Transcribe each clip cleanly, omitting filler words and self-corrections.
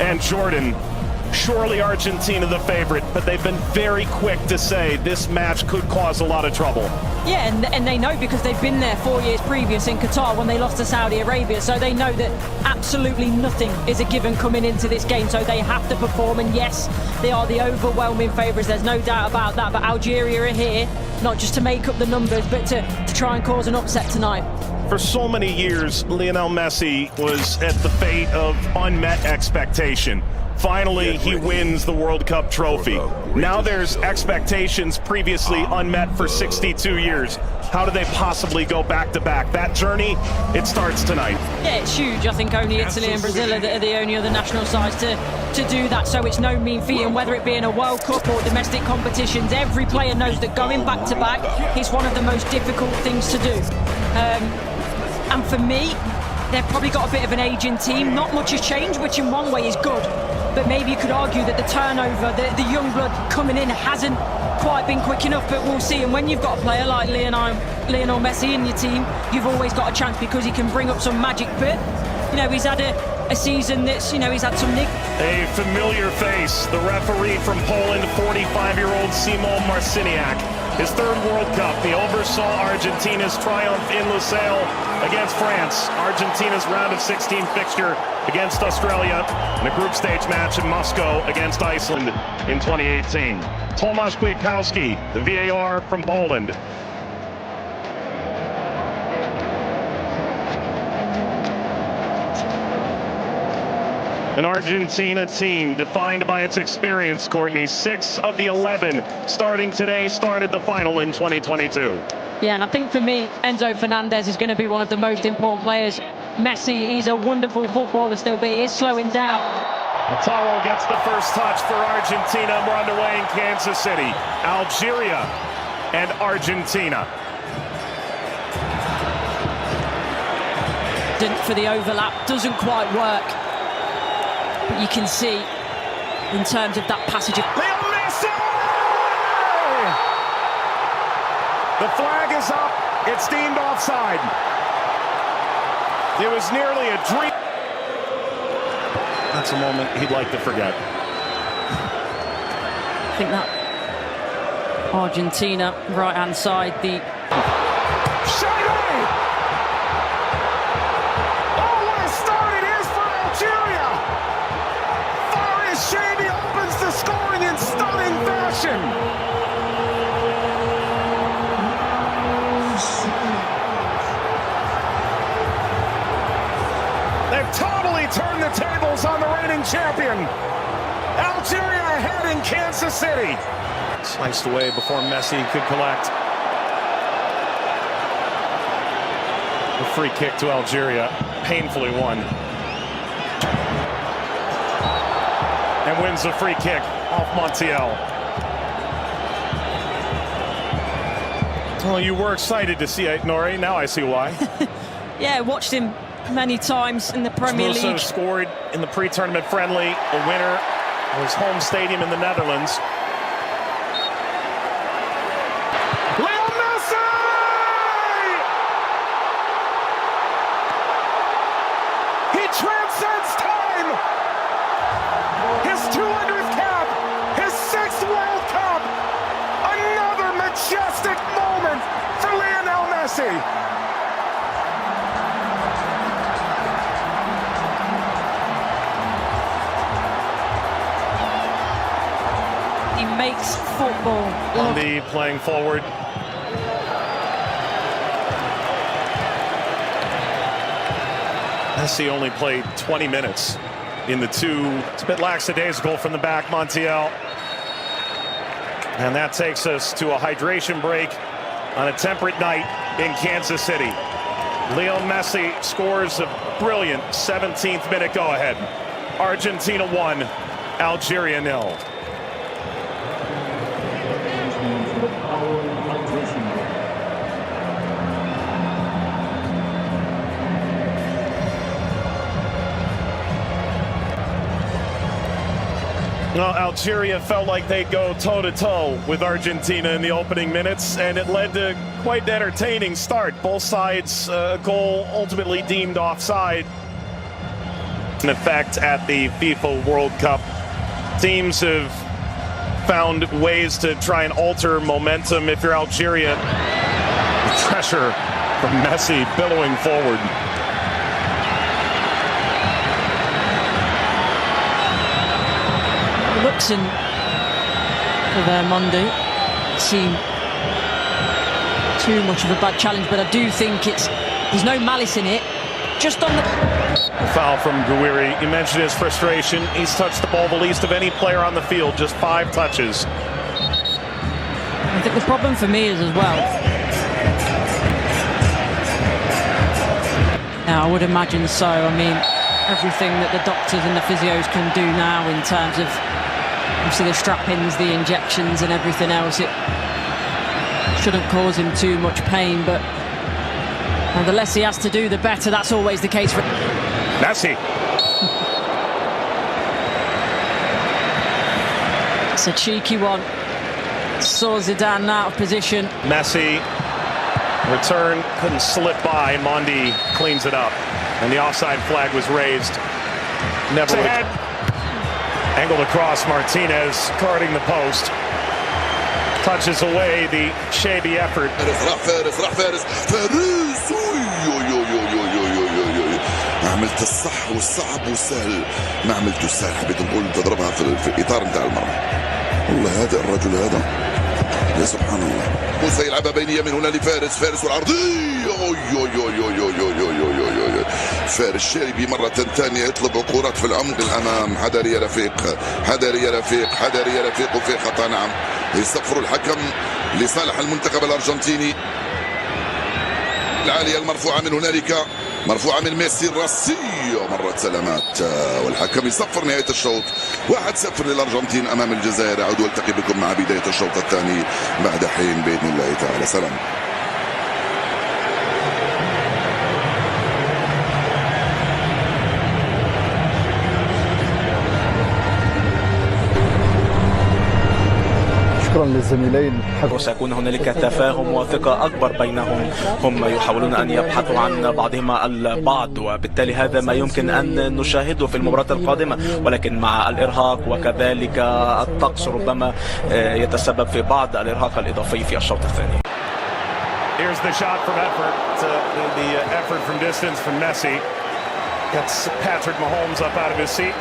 And Jordan, surely Argentina the favorite, but they've been very quick to say this match could cause a lot of trouble. Yeah, and they know because they've been there 4 years previous in Qatar when they lost to Saudi Arabia, so they know that absolutely nothing is a given coming into this game, so they have to perform. And yes, they are the overwhelming favourites, there's no doubt about that, but Algeria are here not just to make up the numbers, but to try and cause an upset tonight. For so many years, Lionel Messi was at the fate of unmet expectation. Finally, he wins the World Cup trophy. Now there's expectations previously unmet for 62 years. How do they possibly go back-to-back? That journey, it starts tonight. Yeah, it's huge. I think only Italy and Brazil are the only other national sides to do that, so it's no mean feat. And whether it be in a World Cup or domestic competitions, every player knows that going back-to-back is one of the most difficult things to do. And for me, they've probably got a bit of an aging team. Not much has changed, which in one way is good. But maybe you could argue that the turnover, the young blood coming in hasn't quite been quick enough, but we'll see. And when you've got a player like Lionel Messi in your team, you've always got a chance because he can bring up some magic. But, you know, he's had a season that's, you know, he's had some nick. A familiar face, the referee from Poland, 45-year-old Szymon Marciniak. His third World Cup, he oversaw Argentina's triumph in Lusail against France. Argentina's round of 16 fixture against Australia, and a group stage match in Moscow against Iceland in 2018. Tomasz Kwiatkowski, the VAR from Poland. An Argentina team defined by its experience, Courtney. 6 of the 11 starting today started the final in 2022. Yeah, and I think for me, Enzo Fernandez is going to be one of the most important players. Messi, he's a wonderful footballer still, but he is slowing down. Taro gets the first touch for Argentina. We're underway in Kansas City. Algeria and Argentina. For the overlap, doesn't quite work. But you can see, in terms of that passage of... Leo Messi! The flag is up. It's deemed offside. It was nearly a dream. That's a moment he'd like to forget. I think that Argentina, right-hand side, the... Scoring in stunning fashion. They've totally turned the tables on the reigning champion. Algeria ahead in Kansas City. Sliced away before Messi could collect. A free kick to Algeria, painfully won. And wins a free kick off Montiel. Well, you were excited to see it, Nori. Now I see why. Yeah, watched him many times in the Premier League. Scored in the pre-tournament friendly, a winner of his home stadium in the Netherlands. Leo Messi! He transcends time! His 200th cap, his 6th World Cup, another majestic moment for Lionel Messi. He makes football. Andy playing forward. Messi only played 20 minutes. In the two, it's a bit lackadaisical from the back, Montiel. And that takes us to a hydration break on a temperate night in Kansas City. Leo Messi scores a brilliant 17th minute go-ahead. Argentina 1, Algeria 0. Well, Algeria felt like they'd go toe-to-toe with Argentina in the opening minutes, and it led to quite an entertaining start. Both sides, goal ultimately deemed offside. In effect at the FIFA World Cup, teams have found ways to try and alter momentum. If you're Algeria, pressure from Messi billowing forward. Looks in for their Monday seem too much of a bad challenge, but I do think there's no malice in it. Just on the foul from Gouiri. You mentioned his frustration. He's touched the ball the least of any player on the field, just 5 touches. I think the problem for me is as well. Yeah, I would imagine so. I mean, everything that the doctors and the physios can do now in terms of obviously the strap-ins, the injections and everything else, it shouldn't cause him too much pain, but the less he has to do, the better. That's always the case for Messi. It's a cheeky one. Saw Zidane out of position. Messi, return, couldn't slip by. Mondi cleans it up. And the offside flag was raised. Never ahead. Angled across, Martinez guarding the post. Touches away the shabby effort. فارس ما عملت الصح والصعب والسهل، ما عملته السهل، حبيت نقول تضربها في الاطار نتاع المرمى. والله هذا الرجل هذا يا سبحان الله. موسى يلعبها بينيه من هنا لفارس والعرضيه. فارس الشاربي مرة ثانية يطلب كرات في العمق الأمام. حذري يا رفيق، حذري يا رفيق، حذري يا رفيق، وفي خطأ. نعم، يصفر الحكم لصالح المنتخب الأرجنتيني. العالية المرفوعة من هنالك، مرفوعة من ميسي الراسية، مرت سلامات، والحكم يصفر نهاية الشوط. 1-0 للأرجنتين أمام الجزائر. أعود والتقي بكم مع بداية الشوط الثاني بعد حين بإذن الله تعالى. سلام. شكرا للزميلين. وسيكون هنالك تفاهم وثقة أكبر بينهم. هم يحاولون أن يبحثوا عن بعضهما البعض، وبالتالي هذا ما يمكن أن نشاهده في المباراة القادمة، ولكن مع الإرهاق وكذلك الطقس ربما يتسبب في بعض الإرهاق الإضافي في الشوط الثاني. Here's the shot from effort. The effort from distance from Messi. Gets Patrick Mahomes up out of his seat.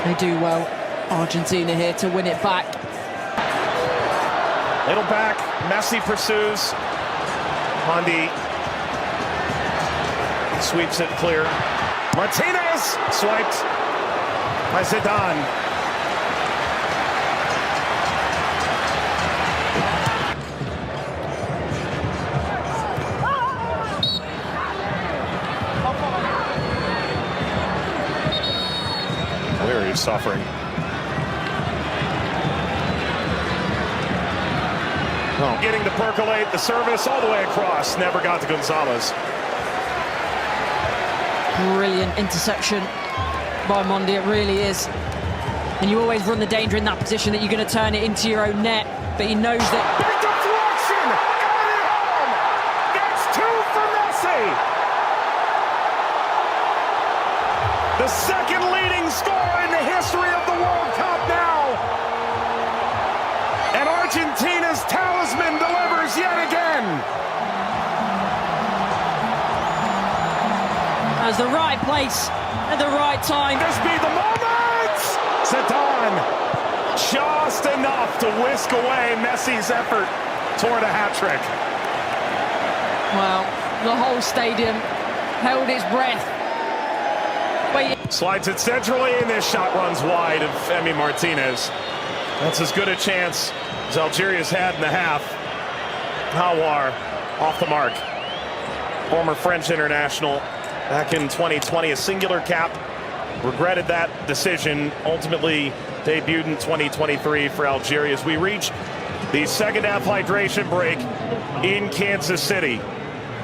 They do well, Argentina here to win it back. Little back, Messi pursues. Mondi sweeps it clear. Martinez swiped by Zidane. He's suffering. Oh. Getting to percolate the service all the way across. Never got to Gonzalez. Brilliant interception by Mondi, it really is. And you always run the danger in that position that you're going to turn it into your own net, but he knows that. Big deflection! Got it home! That's 2 for Messi! The second leading scorer in the history of the World Cup now! And Argentina's talisman delivers yet again! As the right place at the right time. This be the moment! Zidane just enough to whisk away Messi's effort toward a hat-trick. Well, the whole stadium held its breath. Slides it centrally, and this shot runs wide of Emi Martinez. That's as good a chance as Algeria's had in the half. Hawar off the mark. Former French international back in 2020, a singular cap. Regretted that decision. Ultimately debuted in 2023 for Algeria as we reach the second half hydration break in Kansas City.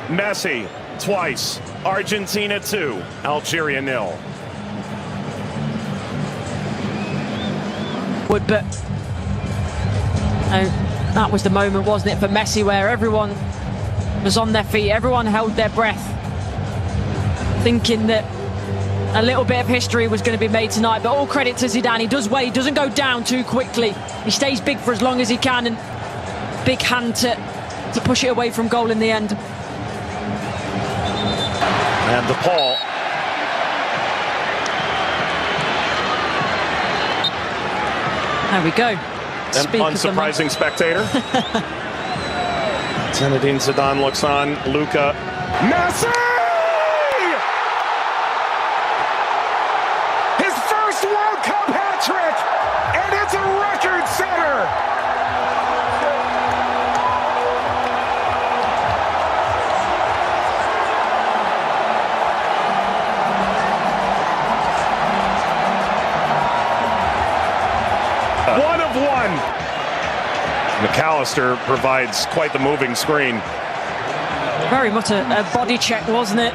Messi twice, Argentina 2, Algeria 0. But that was the moment, wasn't it, for Messi, where everyone was on their feet. Everyone held their breath, thinking that a little bit of history was going to be made tonight. But all credit to Zidane. He does well. He doesn't go down too quickly. He stays big for as long as he can, and big hand to push it away from goal in the end. And DePaul. There we go. An unsurprising spectator. Zinedine Zidane looks on. Luka. Messi! His first World Cup hat-trick! And it's a record setter! One of one. McAllister provides quite the moving screen. Very much a body check, wasn't it?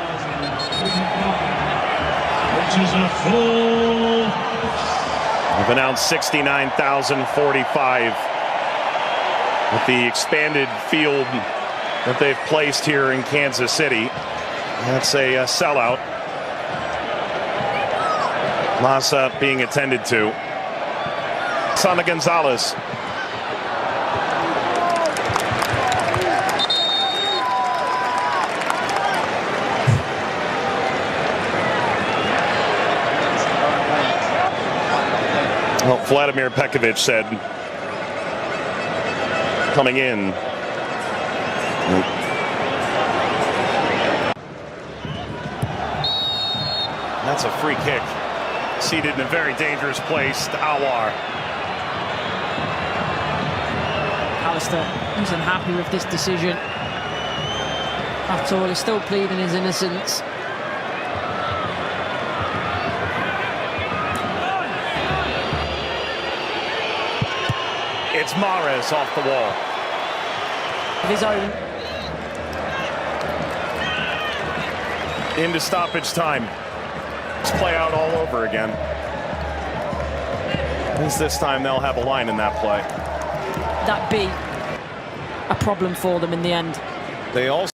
We've announced 69,045 with the expanded field that they've placed here in Kansas City. That's a sellout. Massa being attended to. Sana Gonzalez. Well, Vladimir Pekovic said, coming in. That's a free kick. Seated in a very dangerous place to Awar. Alistair isn't happy with this decision at all. He's still pleading his innocence. It's Mahrez off the wall. Of his own. Into stoppage time. Let's play out all over again. At least this time they'll have a line in that play. That be a problem for them in the end. They also